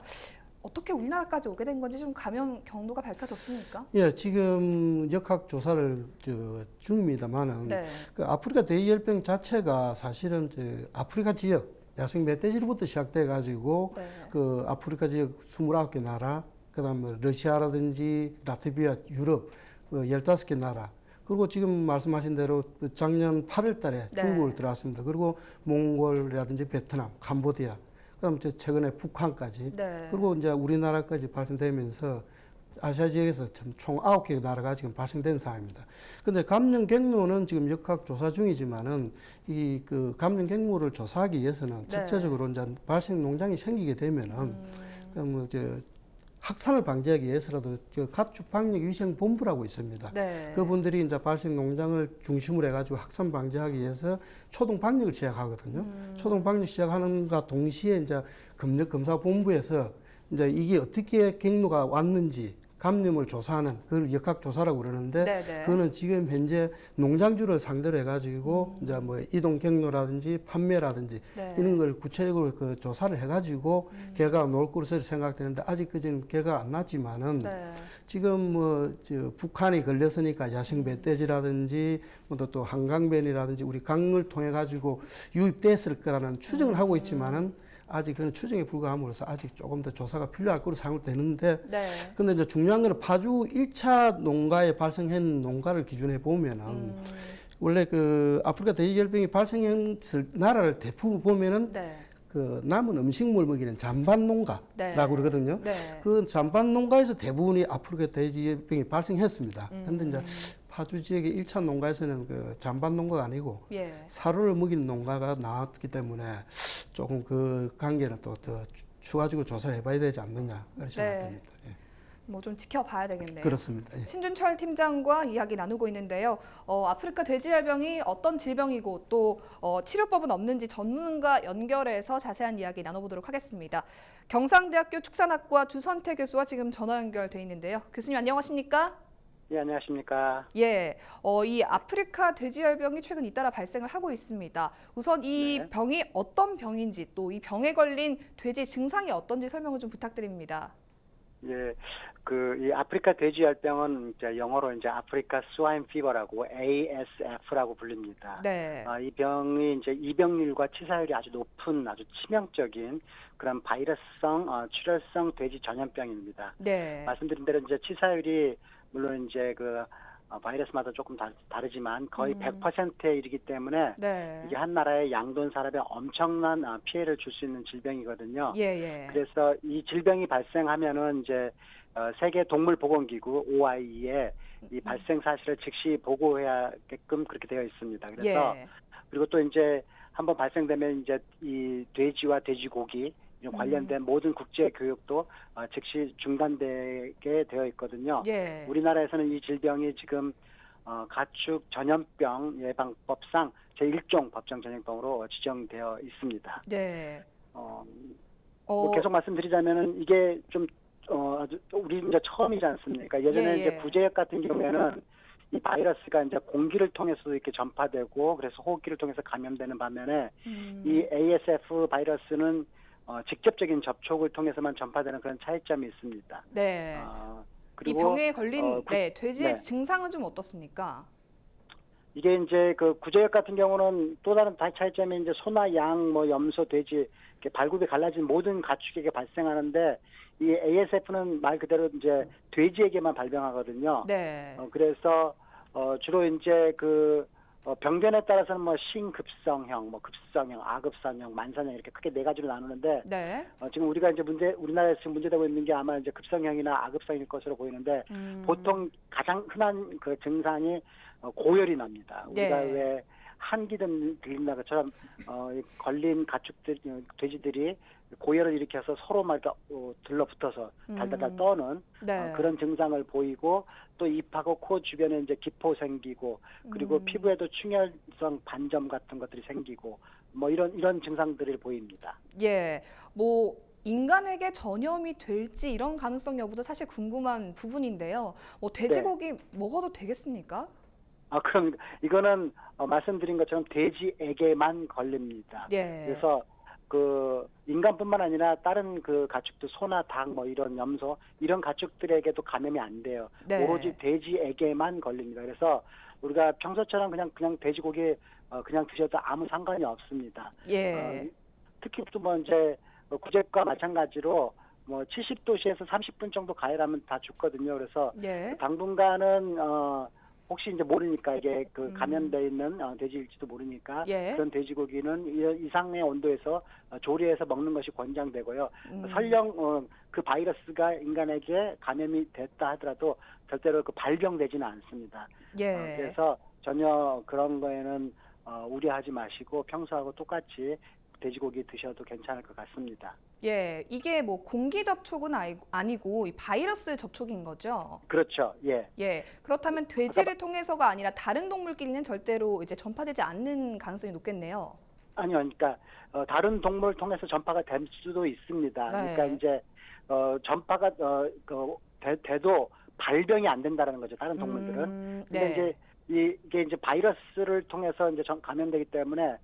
Speaker 25: 어떻게 우리나라까지 오게 된 건지 좀 감염 경로가 밝혀졌습니까?
Speaker 26: 예, 지금 역학 조사를 중입니다만은
Speaker 25: 네.
Speaker 26: 그 아프리카 돼지열병 자체가 사실은 아프리카 지역 야생 멧돼지로부터 시작돼 가지고
Speaker 25: 네.
Speaker 26: 그 아프리카 지역 29개 나라, 그다음에 러시아라든지 라트비아, 유럽 15개 나라. 그리고 지금 말씀하신 대로 작년 8월 달에
Speaker 25: 네.
Speaker 26: 중국을 들어왔습니다. 그리고 몽골이라든지 베트남, 캄보디아, 그다음 최근에 북한까지.
Speaker 25: 네.
Speaker 26: 그리고 이제 우리나라까지 발생되면서 아시아 지역에서 총 9개 나라가 지금 발생된 상황입니다. 근데 감염 경로는 지금 역학 조사 중이지만은 이 그 감염 경로를 조사하기 위해서는
Speaker 25: 네.
Speaker 26: 첫째적으로 이제 발생 농장이 생기게 되면은 확산을 방지하기 위해서라도 가축 방역 위생 본부라고 있습니다.
Speaker 25: 네.
Speaker 26: 그분들이 이제 발생 농장을 중심으로 해가지고 확산 방지하기 위해서 초동 방역을 시작하거든요. 초동 방역 시작하는가 동시에 이제 검역 검사 본부에서 이제 이게 어떻게 경로가 왔는지 감염을 조사하는 그걸 역학 조사라고 그러는데
Speaker 25: 네네.
Speaker 26: 그거는 지금 현재 농장주를 상대로 해가지고 이제 뭐 이동 경로라든지 판매라든지
Speaker 25: 네.
Speaker 26: 이런 걸 구체적으로 그 조사를 해가지고 결과가 나올 것으로 생각되는데 아직까지는 결과가 안 났지만은
Speaker 25: 네.
Speaker 26: 지금 뭐 북한이 걸렸으니까 야생 멧돼지라든지 또 한강변이라든지 우리 강을 통해 가지고 유입됐을 거라는 추정을 하고 있지만은 아직 그런 추정에 불과함으로써 아직 조금 더 조사가 필요할 거로 생각되는데
Speaker 25: 네.
Speaker 26: 근데 이제 중요한 거는 파주 1차 농가에 발생한 농가를 기준해 보면은 원래 그 아프리카 돼지열병이 발생했을 나라를 대부분 보면은
Speaker 25: 네.
Speaker 26: 그 남은 음식물 먹이는 잔반 농가라고
Speaker 25: 네.
Speaker 26: 그러거든요.
Speaker 25: 네.
Speaker 26: 그 잔반 농가에서 대부분이 아프리카 돼지열병이 발생했습니다. 근데 이제 파주 지역의 1차 농가에서는 그 잔반 농가가 아니고
Speaker 25: 예.
Speaker 26: 사료를 먹이는 농가가 나왔기 때문에 조금 그 관계는 또 더 추가적으로 조사해 봐야 되지 않느냐 그렇게 생각됩니다. 예.
Speaker 25: 뭐 좀 지켜봐야 되겠네요.
Speaker 26: 그렇습니다. 예.
Speaker 25: 신준철 팀장과 이야기 나누고 있는데요. 아프리카 돼지열병이 어떤 질병이고 또 치료법은 없는지 전문가 연결해서 자세한 이야기 나눠보도록 하겠습니다. 경상대학교 축산학과 주선태 교수와 지금 전화 연결돼 있는데요. 교수님 안녕하십니까?
Speaker 8: 예, 안녕하십니까?
Speaker 25: 예, 이 아프리카 돼지열병이 최근 잇따라 발생을 하고 있습니다. 우선 이
Speaker 8: 네.
Speaker 25: 병이 어떤 병인지 또 이 병에 걸린 돼지 증상이 어떤지 설명을 좀 부탁드립니다.
Speaker 8: 예, 이 아프리카 돼지열병은 이제 영어로 이제 아프리카 스와인 피버라고 ASF라고 불립니다.
Speaker 25: 네.
Speaker 8: 이 병이 이제 이병률과 치사율이 아주 높은 아주 치명적인 그런 바이러스성 출혈성 돼지 전염병입니다.
Speaker 25: 네.
Speaker 8: 말씀드린 대로 이제 치사율이 물론 이제 바이러스마다 조금 다르지만 거의 100%에 이르기 때문에
Speaker 25: 네.
Speaker 8: 이게 한 나라의 양돈 사람에 엄청난 피해를 줄 수 있는 질병이거든요.
Speaker 25: 예.
Speaker 8: 그래서 이 질병이 발생하면은 이제 세계 동물보건기구 OIE에 이 발생 사실을 즉시 보고해야게끔 그렇게 되어 있습니다. 그래서
Speaker 25: 예.
Speaker 8: 그리고 또 이제 한번 발생되면 이제 이 돼지와 돼지고기 관련된 모든 국제 교육도 즉시 중단되게 되어 있거든요.
Speaker 25: 예.
Speaker 8: 우리나라에서는 이 질병이 지금 가축 전염병 예방법상 제1종 법정 전염병으로 지정되어 있습니다.
Speaker 25: 네.
Speaker 8: 뭐 계속 말씀드리자면은 이게 좀 우리 이제 처음이지 않습니까? 예전에 이제 구제역 같은 경우에는 이 바이러스가 이제 공기를 통해서 이렇게 전파되고 그래서 호흡기를 통해서 감염되는 반면에 이 ASF 바이러스는 직접적인 접촉을 통해서만 전파되는 그런 차이점이 있습니다.
Speaker 25: 네.
Speaker 8: 그리고
Speaker 25: 이 병에 걸린 돼지의
Speaker 8: 네.
Speaker 25: 증상은 좀 어떻습니까?
Speaker 8: 이게 이제 그 구제역 같은 경우는 또 다른 차이점이 이제 소나 양, 염소, 돼지 이렇게 발굽이 갈라진 모든 가축에게 발생하는데 이 ASF는 말 그대로 이제 돼지에게만 발병하거든요.
Speaker 25: 네.
Speaker 8: 그래서 주로 이제 병변에 따라서는 신급성형, 급성형, 아급성형, 만성형 이렇게 크게 네 가지로 나누는데
Speaker 25: 네.
Speaker 8: 지금 우리가 이제 우리나라에서 지금 문제되고 있는 게 아마 이제 급성형이나 아급성일 것으로 보이는데 보통 가장 흔한 그 증상이 고열이 납니다. 우리가
Speaker 25: 네.
Speaker 8: 왜 한기 들린다 것처럼 걸린 가축들 돼지들이 고열을 일으켜서 서로 막 들러붙어서 달달달 떠는
Speaker 25: 네.
Speaker 8: 그런 증상을 보이고 또 입하고 코 주변에 이제 기포 생기고 그리고 피부에도 충혈성 반점 같은 것들이 생기고 뭐 이런 증상들을 보입니다.
Speaker 25: 예, 뭐 인간에게 전염이 될지 이런 가능성 여부도 사실 궁금한 부분인데요. 뭐 돼지고기 먹어도 되겠습니까?
Speaker 8: 그럼 이거는 말씀드린 것처럼 돼지에게만 걸립니다.
Speaker 25: 예.
Speaker 8: 그래서 그 인간뿐만 아니라 다른 그 가축들 소나 닭 뭐 이런 염소 이런 가축들에게도 감염이 안 돼요.
Speaker 25: 네.
Speaker 8: 오로지 돼지에게만 걸립니다. 그래서 우리가 평소처럼 그냥 돼지고기 그냥 드셔도 아무 상관이 없습니다.
Speaker 25: 예.
Speaker 8: 특히 또 뭐 이제 구제과 마찬가지로 뭐 70도씨에서 30분 정도 가열하면 다 죽거든요. 그래서
Speaker 25: 예.
Speaker 8: 당분간은 혹시 이제 모르니까 이게 그 감염돼 있는 돼지일지도 모르니까
Speaker 25: 예.
Speaker 8: 그런 돼지고기는 이상의 온도에서 조리해서 먹는 것이 권장되고요. 설령 그 바이러스가 인간에게 감염이 됐다 하더라도 절대로 그 발병되지는 않습니다.
Speaker 25: 예.
Speaker 8: 그래서 전혀 그런 거에는 우려하지 마시고 평소하고 똑같이 돼지고기 드셔도 괜찮을 것 같습니다.
Speaker 25: 예, 이게 뭐 공기 접촉은 아니고 이 바이러스 접촉인 거죠?
Speaker 8: 그렇죠. 예.
Speaker 25: 예, 그렇다면 돼지를 통해서가 아니라 다른 동물끼리는 절대로 이제 전파되지 않는 가능성이 높겠네요.
Speaker 8: 아니요, 그러니까 다른 동물을 통해서 전파가 될 수도 있습니다.
Speaker 25: 네.
Speaker 8: 그러니까 이제 전파가 돼도 발병이 안 된다라는 거죠. 다른 동물들은. 근데
Speaker 25: 네.
Speaker 8: 이게 이제 바이러스를 통해서 이제 감염되기 때문에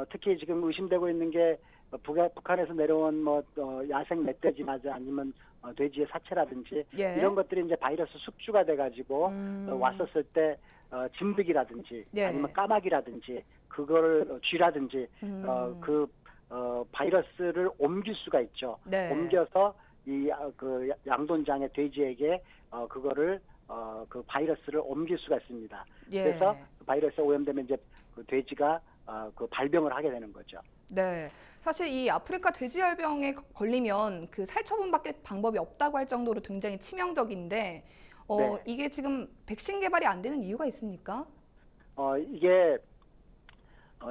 Speaker 8: 특히 지금 의심되고 있는 게 북한에서 내려온 뭐 야생 멧돼지나 아니면 돼지의 사체라든지
Speaker 25: 예.
Speaker 8: 이런 것들이 이제 바이러스 숙주가 돼가지고 왔었을 때 진드기라든지
Speaker 25: 예.
Speaker 8: 아니면 까마귀라든지 그거를 쥐라든지 바이러스를 옮길 수가 있죠.
Speaker 25: 네.
Speaker 8: 옮겨서 그 양돈장의 돼지에게 그거를 그 바이러스를 옮길 수가 있습니다.
Speaker 25: 예.
Speaker 8: 그래서 바이러스에 오염되면 이제 그 돼지가 그 발병을 하게 되는 거죠.
Speaker 25: 네, 사실 이 아프리카 돼지열병에 걸리면 그 살처분밖에 방법이 없다고 할 정도로 굉장히 치명적인데
Speaker 8: 네.
Speaker 25: 이게 지금 백신 개발이 안 되는 이유가 있습니까?
Speaker 8: 이게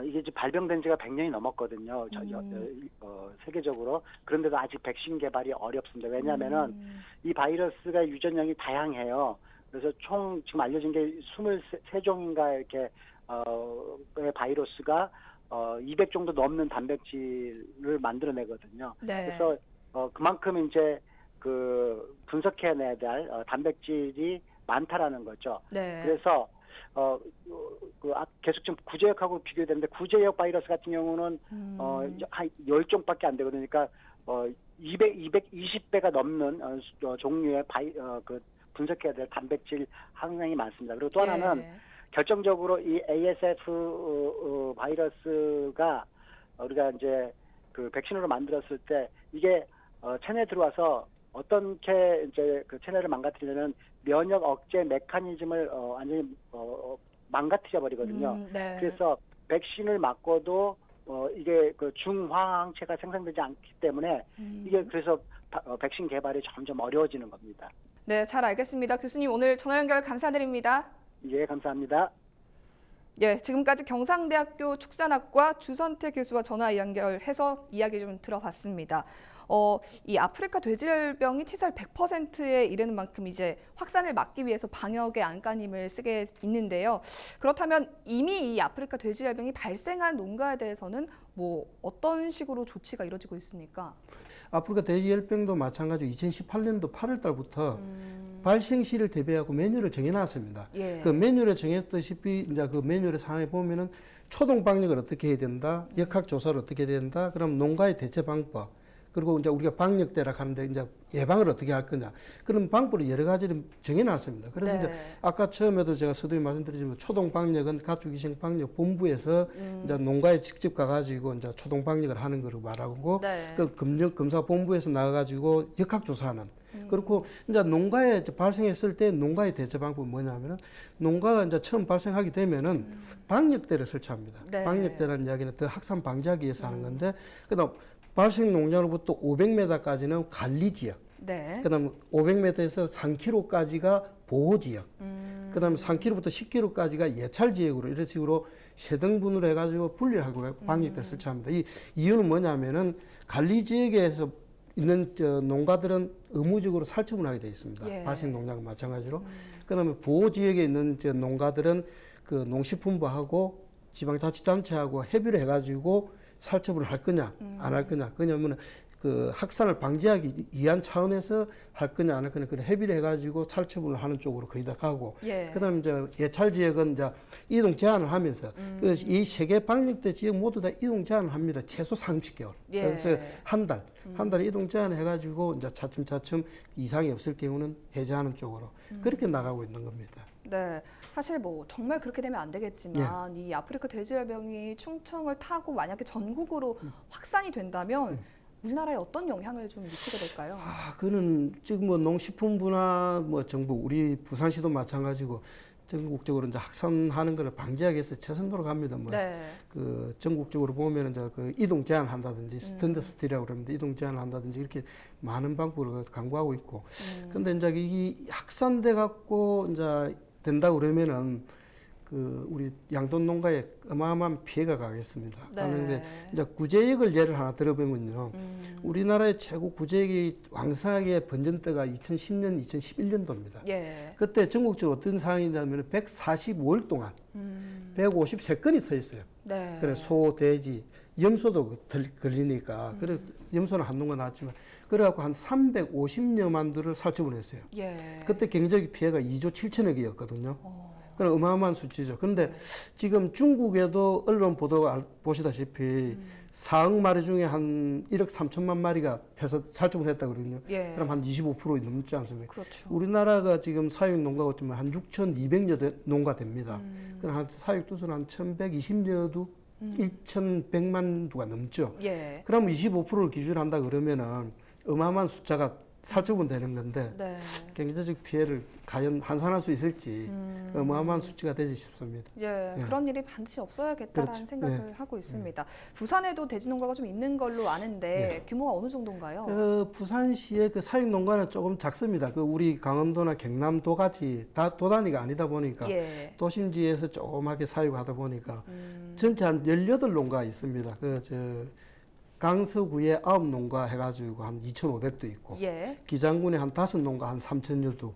Speaker 8: 이제 발병된 지가 100년이 넘었거든요. 세계적으로. 그런데도 아직 백신 개발이 어렵습니다. 왜냐하면은 이 바이러스가 유전형이 다양해요. 그래서 총 지금 알려진 게 23종인가 이렇게 의 바이러스가 200 정도 넘는 단백질을 만들어내거든요.
Speaker 25: 네.
Speaker 8: 그래서 그만큼 이제 그 분석해내야 될 단백질이 많다라는 거죠.
Speaker 25: 네.
Speaker 8: 그래서 계속 좀 구제역하고 비교되는데 구제역 바이러스 같은 경우는 한 10종밖에 안 되거든요. 그러니까 220배가 넘는 종류의 그 분석해야 될 단백질 함량이 많습니다. 그리고 또 하나는 결정적으로 이 ASF 바이러스가 우리가 이제 그 백신으로 만들었을 때 이게 체내에 들어와서 어떻게 이제 그 체내를 망가뜨리냐면 면역 억제 메커니즘을 완전히 망가뜨려 버리거든요.
Speaker 25: 네.
Speaker 8: 그래서 백신을 맞고도 이게 그 중화항체가 생성되지 않기 때문에 이게 그래서 백신 개발이 점점 어려워지는 겁니다.
Speaker 25: 네, 잘 알겠습니다. 교수님 오늘 전화 연결 감사드립니다.
Speaker 8: 예, 감사합니다.
Speaker 25: 예, 지금까지 경상대학교 축산학과 주선태 교수와 전화 연결해서 이야기 좀 들어봤습니다. 이 아프리카 돼지열병이 치살 100%에 이르는 만큼 이제 확산을 막기 위해서 방역의 안간힘을 쓰게 있는데요. 그렇다면 이미 이 아프리카 돼지열병이 발생한 농가에 대해서는 뭐 어떤 식으로 조치가 이루어지고 있습니까?
Speaker 26: 아프리카 돼지열병도 마찬가지로 2018년도 8월 달부터 발생 시를 대비하고 메뉴를 정해놨습니다.
Speaker 25: 예.
Speaker 26: 그 메뉴를 정했다시피 이제 그 메뉴를 상에 보면은 초동 방역을 어떻게 해야 된다, 역학 조사를 어떻게 해야 된다, 그럼 농가의 대체 방법, 그리고 이제 우리가 방역대라 하는데 이제 예방을 어떻게 할 거냐, 그런 방법을 여러 가지를 정해놨습니다. 그래서
Speaker 25: 네.
Speaker 26: 이제 아까 처음에도 제가 서두에 말씀드리지만 초동 방역은 가축위생방역 본부에서 이제 농가에 직접 가가지고 이제 초동 방역을 하는 거로 말하고,
Speaker 25: 네.
Speaker 26: 그 검사 본부에서 나가가지고 역학 조사하는. 그렇고 이제 농가에 발생했을 때 농가의 대처 방법은 뭐냐면은 농가가 이제 처음 발생하게 되면은 방역대를 설치합니다.
Speaker 25: 네.
Speaker 26: 방역대라는 이야기는 더 확산 방지하기 위해서 하는 건데, 그다음 발생 농장으로부터 500m까지는 관리 지역.
Speaker 25: 네.
Speaker 26: 그다음 500m에서 3km까지가 보호지역, 그다음에 3km부터 10km까지가 예찰지역으로 이런 식으로 세 등분으로 해가지고 분리하고 방역대 설치합니다. 이 이유는 뭐냐면은 관리지역에서 있는 농가들은 의무적으로 살처분을 하게 되어 있습니다.
Speaker 9: 예.
Speaker 26: 발생 농장과 마찬가지로. 그다음에 보호지역에 있는 농가들은 그 농식품부하고 지방자치단체하고 협의를 해가지고 살처분을 할 거냐 안 할 거냐. 그냐면 그 확산을 방지하기 위한 차원에서 할 거냐 안 할 거냐 그런 협의를 해가지고 살처분을 하는 쪽으로 거의 다 가고.
Speaker 9: 예.
Speaker 26: 그다음에 이제 예찰 지역은 이제 이동 제한을 하면서 이 세 개 방역대 지역 모두 다 이동 제한을 합니다. 최소 30개월.
Speaker 9: 예.
Speaker 26: 그래서 한 달 이동 제한 해가지고 이제 차츰 이상이 없을 경우는 해제하는 쪽으로 그렇게 나가고 있는 겁니다.
Speaker 25: 네, 사실 뭐 정말 그렇게 되면 안 되겠지만 이 아프리카 돼지열병이 충청을 타고 만약에 전국으로 확산이 된다면 우리나라에 어떤 영향을 좀 미치게 될까요?
Speaker 26: 그는 지금 뭐 농식품부나 뭐 정부 우리 부산시도 마찬가지고 전국적으로 이제 확산하는 것을 방지하기 위해서 최선 노력합니다. 뭐 그 전국적으로 보면 이제 그 이동 제한을 한다든지 스탠드 스틸이라고 그럽니다. 이동 제한을 한다든지 이렇게 많은 방법을 강구하고 있고. 근데 이제 이 확산돼 갖고 이제 된다 그러면은 그 우리 양돈 농가에 어마어마한 피해가 가겠습니다. 그런데 이제 구제역을 예를 하나 들어보면요, 우리나라의 최고 구제역이 왕성하게 번진 때가 2010년, 2011년도입니다.
Speaker 25: 예.
Speaker 26: 그때 전국적으로 어떤 상황이냐면 145일 동안 153건이 서 있어요.
Speaker 25: 네.
Speaker 26: 그래 소, 돼지, 염소도 걸리니까 그래 염소는 한 농가 나왔지만 그래갖고 한 350여만 두를 살처분했어요.
Speaker 25: 예.
Speaker 26: 그때 경제적 피해가 2조 7천억이었거든요. 그런 어마어마한 수치죠. 그런데 지금 중국에도 언론 보도 보시다시피 4억 마리 중에 한 1억 3천만 마리가 살처분했다 그러거든요.
Speaker 25: 예.
Speaker 26: 그럼 한 25% 넘지 않습니까?
Speaker 25: 그렇죠.
Speaker 26: 우리나라가 지금 사육 농가가 어쩌면 한 6,200여 농가 됩니다. 그럼 한 사육 두수는 한 1,120여 두, 1,100만 두가 넘죠.
Speaker 25: 예.
Speaker 26: 그러면 25%를 기준으로 한다 그러면은 어마어마한 숫자가 살처분 되는 건데 경제적 피해를 과연 환산할 수 있을지 어마어마한 수치가 되지 싶습니다.
Speaker 25: 예,
Speaker 26: 예.
Speaker 25: 그런 일이 반드시 없어야겠다라는
Speaker 26: 그렇죠.
Speaker 25: 생각을 하고 있습니다. 부산에도 돼지 농가가 좀 있는 걸로 아는데 규모가 어느 정도인가요?
Speaker 26: 부산시의 그 사육 농가는 조금 작습니다. 그 우리 강원도나 경남도 같이 다 도단위가 아니다 보니까 도심지에서 조그맣게 사육하다 보니까 전체 한 18농가 있습니다. 강서구에 9농가 해가지고 한 2,500도 있고 기장군에 한 5농가 한 3,000여 두,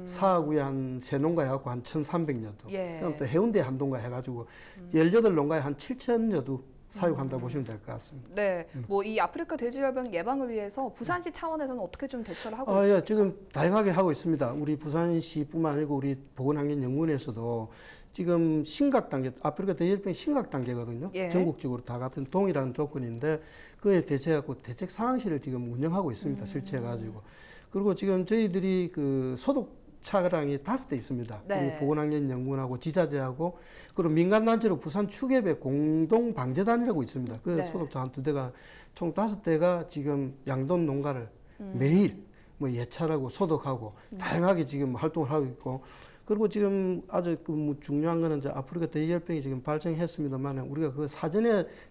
Speaker 26: 사하구에 한 3농가 해갖고 한 1,300여 두, 그다음 또 해운대 한 농가 해가지고 18농가에 한 7,000여 두 사육한다 보시면 될 것 같습니다.
Speaker 25: 네, 뭐 이 아프리카 돼지열병 예방을 위해서 부산시 차원에서는 어떻게 좀 대처를 하고 있습니까?
Speaker 26: 지금 다양하게 하고 있습니다. 우리 부산시뿐만 아니고 우리 보건환경연구원에서도 지금 심각 단계, 아프리카 돼지열병 심각 단계거든요. 전국적으로 다 같은 동일한 조건인데 그에 대처하고 대책 상황실을 지금 운영하고 있습니다. 설치해가지고. 그리고 지금 저희들이 그 소독 차량이 5대 있습니다. 우리 보건환경연구원하고 지자체하고 그리고 민간단체로 부산 축협의 공동방재단이라고 있습니다. 그 소독차 한 2대가 총 5대가 지금 양돈 농가를 매일 뭐 예찰하고 소독하고 다양하게 지금 활동을 하고 있고 그리고 지금 아주 그 중요한 거는 이제 아프리카 돼지열병이 지금 발생했습니다만 우리가 그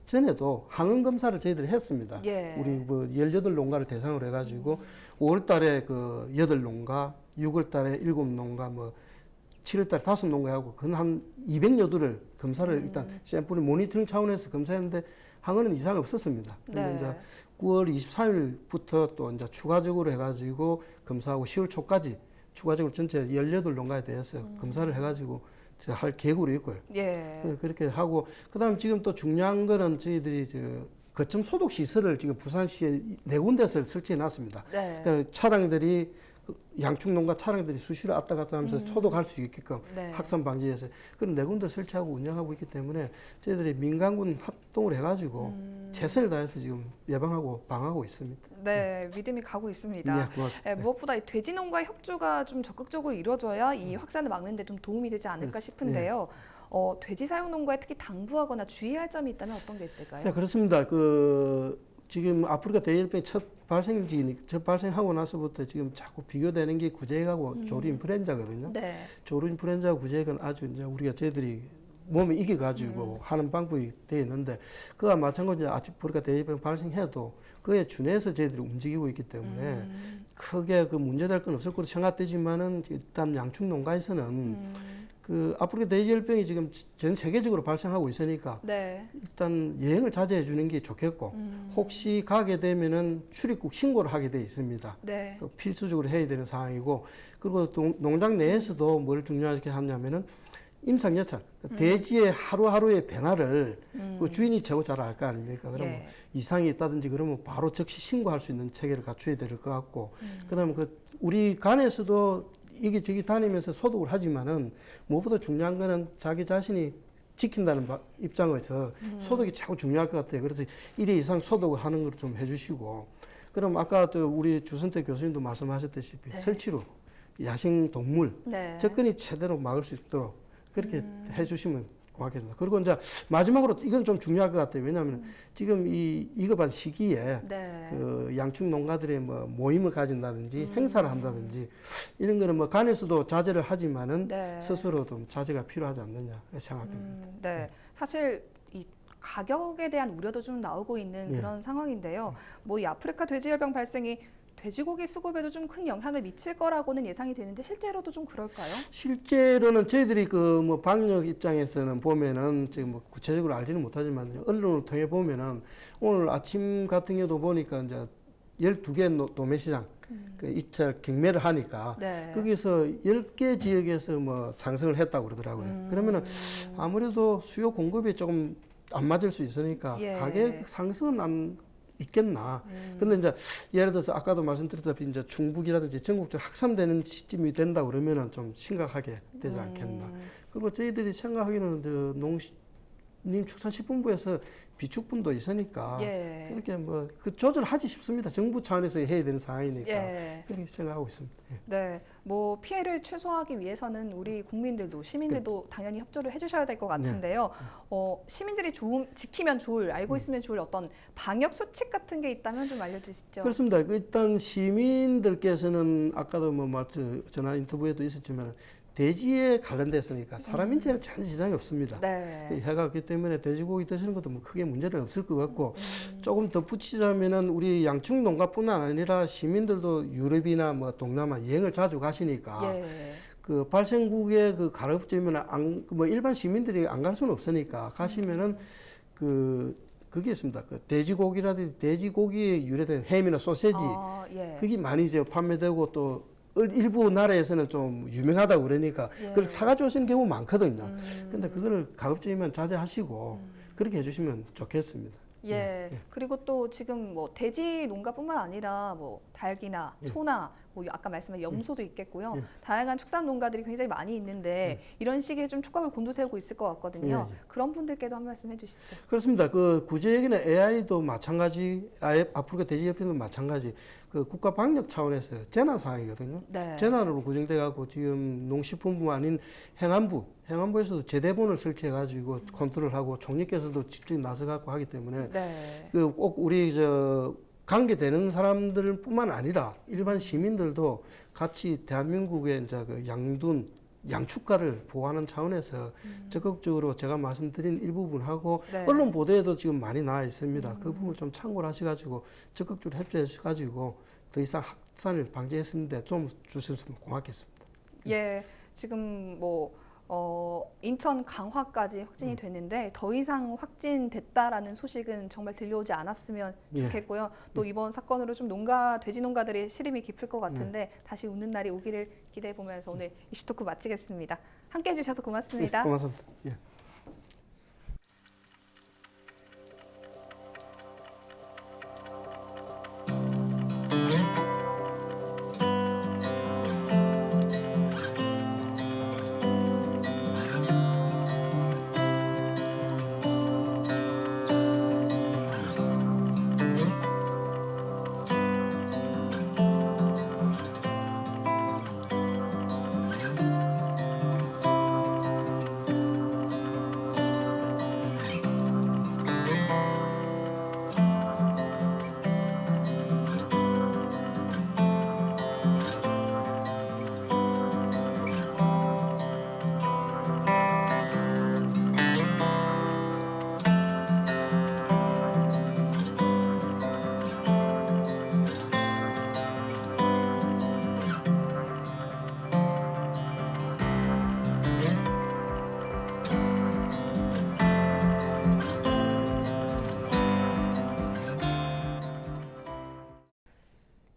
Speaker 26: 전에도 항원 검사를 저희들이 했습니다. 우리 뭐 18농가를 대상으로 해가지고 5월 달에 그 8농가, 6월 달에 7농가, 뭐 7월 달에 5농가 하고 그건 한 200여 두를 검사를 일단 샘플을 모니터링 차원에서 검사했는데 항원은 이상 없었습니다. 그런데 이제 9월 23일부터 또 이제 추가적으로 해가지고 검사하고 10월 초까지 추가적으로 전체 18농가에 대해서 검사를 해가지고 할 계획으로 있고요. 그렇게 하고 그다음 지금 또 중요한 거는 저희들이 거점 소독 시설을 지금 부산시에 4군데서 설치해 놨습니다. 그러니까 차량들이 양축농가 차량들이 수시로 왔다 갔다 하면서 소독할 수 있게끔 확산 방지해서 그런 4군데 설치하고 운영하고 있기 때문에 저희들이 민간군 합동을 해가지고 최선을 다해서 지금 예방하고 방어하고 있습니다.
Speaker 25: 네, 믿음이 가고 있습니다.
Speaker 26: 네, 고맙습니다.
Speaker 25: 무엇보다 이 돼지농가 협조가 좀 적극적으로 이루어져야 이 확산을 막는 데 좀 도움이 되지 않을까 싶은데요. 돼지 사육 농가에 특히 당부하거나 주의할 점이 있다면 어떤 게 있을까요?
Speaker 26: 네, 그렇습니다. 지금 아프리카 돼지열병이 첫 발생하고 나서부터 지금 자꾸 비교되는 게 구제액하고 조류 인플루엔자거든요. 조류 인플루엔자 구제액은 아주 이제 저희들이 몸에 이겨가지고 하는 방법이 되어 있는데 그와 마찬가지로 아프리카 돼지열병 발생해도 그에 준해서 저희들이 움직이고 있기 때문에 크게 그 문제될 건 없을 거로 생각되지만은 일단 양축 농가에서는 그 아프리카 돼지열병이 지금 전 세계적으로 발생하고 있으니까
Speaker 25: 네.
Speaker 26: 일단 여행을 자제해 주는 게 좋겠고 혹시 가게 되면은 출입국 신고를 하게 돼 있습니다.
Speaker 25: 네.
Speaker 26: 또 필수적으로 해야 되는 상황이고 그리고 또 농장 내에서도 뭘 중요하게 하냐면은 임상예찰, 돼지의 하루하루의 변화를 그 주인이 최고 잘 알 거 아닙니까? 그러면
Speaker 25: 예.
Speaker 26: 이상이 있다든지 그러면 바로 즉시 신고할 수 있는 체계를 갖춰야 될 것 같고, 그다음에 그 우리 간에서도 이게 저기 다니면서 소독을 하지만은 무엇보다 중요한 거는 자기 자신이 지킨다는 입장에서 소독이 참 중요할 것 같아요. 그래서 1회 이상 소독을 하는 걸 좀 해주시고, 그럼 아까 또 우리 주선태 교수님도 말씀하셨다시피 설치로 야생 동물
Speaker 25: 네.
Speaker 26: 접근이 제대로 막을 수 있도록 그렇게 해주시면 고맙겠습니다. 그리고 이제 마지막으로 이건 좀 중요할 것 같아요. 왜냐하면 지금 이 위급한 시기에
Speaker 25: 네.
Speaker 26: 그 양축 농가들의 뭐 모임을 가진다든지 행사를 한다든지 이런 거는 뭐 간에서도 자제를 하지만은
Speaker 25: 네.
Speaker 26: 스스로 좀 자제가 필요하지 않느냐 생각됩니다.
Speaker 25: 네. 사실 이 가격에 대한 우려도 좀 나오고 있는
Speaker 26: 예.
Speaker 25: 그런 상황인데요. 뭐 이 아프리카 돼지열병 발생이 돼지고기 수급에도 좀 큰 영향을 미칠 거라고는 예상이 되는데 실제로도 좀 그럴까요?
Speaker 26: 실제로는 저희들이 그 뭐 방역 입장에서는 보면은 지금 뭐 구체적으로 알지는 못하지만 언론을 통해 보면은 오늘 아침 같은 경우도 보니까 이제 12개 도매시장 그 입찰 경매를 하니까
Speaker 25: 네.
Speaker 26: 거기서 10개 지역에서 뭐 상승을 했다고 그러더라고요. 그러면은 아무래도 수요 공급이 조금 안 맞을 수 있으니까
Speaker 25: 예.
Speaker 26: 가격 상승은 안 있겠나. 근데 이제 예를 들어서 아까도 말씀드렸다시피 이제 충북이라든지 전국적으로 확산되는 시점이 된다 그러면은 좀 심각하게 되지 않겠나. 그리고 저희들이 생각하기로는 저 농림축산식품부에서 비축분도 있으니까
Speaker 25: 예.
Speaker 26: 그렇게 뭐 그 조절하지 싶습니다. 정부 차원에서 해야 되는 상황이니까
Speaker 25: 예.
Speaker 26: 그렇게 생각하고 있습니다. 예.
Speaker 25: 네, 뭐 피해를 최소화하기 위해서는 우리 국민들도 시민들도 당연히 협조를 해주셔야 될 것 같은데요. 시민들이 지키면 좋을, 알고 있으면 좋을 어떤 방역 수칙 같은 게 있다면 좀 알려주시죠.
Speaker 26: 그렇습니다. 일단 시민들께서는 아까도 뭐 전화 인터뷰에도 있었지만 돼지에 관련됐으니까 사람 인체는 전혀 지장이 없습니다.
Speaker 25: 네.
Speaker 26: 해가 없기 때문에 돼지고기 드시는 것도 뭐 크게 문제는 없을 것 같고 조금 덧붙이자면은 우리 양축 농가뿐만 아니라 시민들도 유럽이나 뭐 동남아 여행을 자주 가시니까
Speaker 25: 예.
Speaker 26: 그 발생국의 그 가급적이면 뭐 일반 시민들이 안 갈 수는 없으니까 가시면은 그게 있습니다. 그 돼지고기라든지 돼지고기에 유래된 햄이나 소세지
Speaker 25: 예.
Speaker 26: 그게 많이 이제 판매되고 또 일부 나라에서는 좀 유명하다고 그러니까 그걸 사가지고 오시는 경우 많거든요. 근데 그거를 가급적이면 자제하시고 그렇게 해주시면 좋겠습니다.
Speaker 25: 예. 그리고 또 지금 뭐 돼지 농가뿐만 아니라 뭐 닭이나 소나 뭐 아까 말씀한 염소도 있겠고요. 다양한 축산 농가들이 굉장히 많이 있는데 이런 시기에 좀 촉각을 곤두세우고 있을 것 같거든요. 그런 분들께도 한 말씀 해주시죠.
Speaker 26: 그렇습니다. 그 구제역이나 AI도 마찬가지, 아프리카 돼지협회도 마찬가지. 그 국가 방역 차원에서 재난 상황이거든요.
Speaker 25: 네.
Speaker 26: 재난으로 구정돼 갖고 지금 농식품부 아닌 행안부에서도 제대본을 설치해 가지고 컨트롤하고 총리께서도 직접 나서 갖고 하기 때문에
Speaker 25: 네.
Speaker 26: 그 꼭 우리 관계되는 사람들뿐만 아니라 일반 시민들도 같이 대한민국의 이제 그 양축가를 보호하는 차원에서 적극적으로 제가 말씀드린 일부분하고
Speaker 25: 네.
Speaker 26: 언론 보도에도 지금 많이 나와 있습니다. 그 부분을 좀 참고를 하셔가지고 적극적으로 협조해가지고 더 이상 확산을 방지했는데 좀 주셨으면 고맙겠습니다.
Speaker 25: 예, 지금 뭐 인천 강화까지 확진이 됐는데 더 이상 확진됐다라는 소식은 정말 들려오지 않았으면 좋겠고요. 또 이번 사건으로 좀 돼지 농가들의 시름이 깊을 것 같은데 다시 웃는 날이 오기를 기대해 보면서 오늘 이슈토크 마치겠습니다. 함께 해주셔서 고맙습니다.
Speaker 26: 고맙습니다. 예.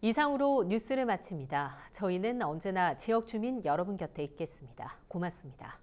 Speaker 1: 이상으로 뉴스를 마칩니다. 저희는 언제나 지역 주민 여러분 곁에 있겠습니다. 고맙습니다.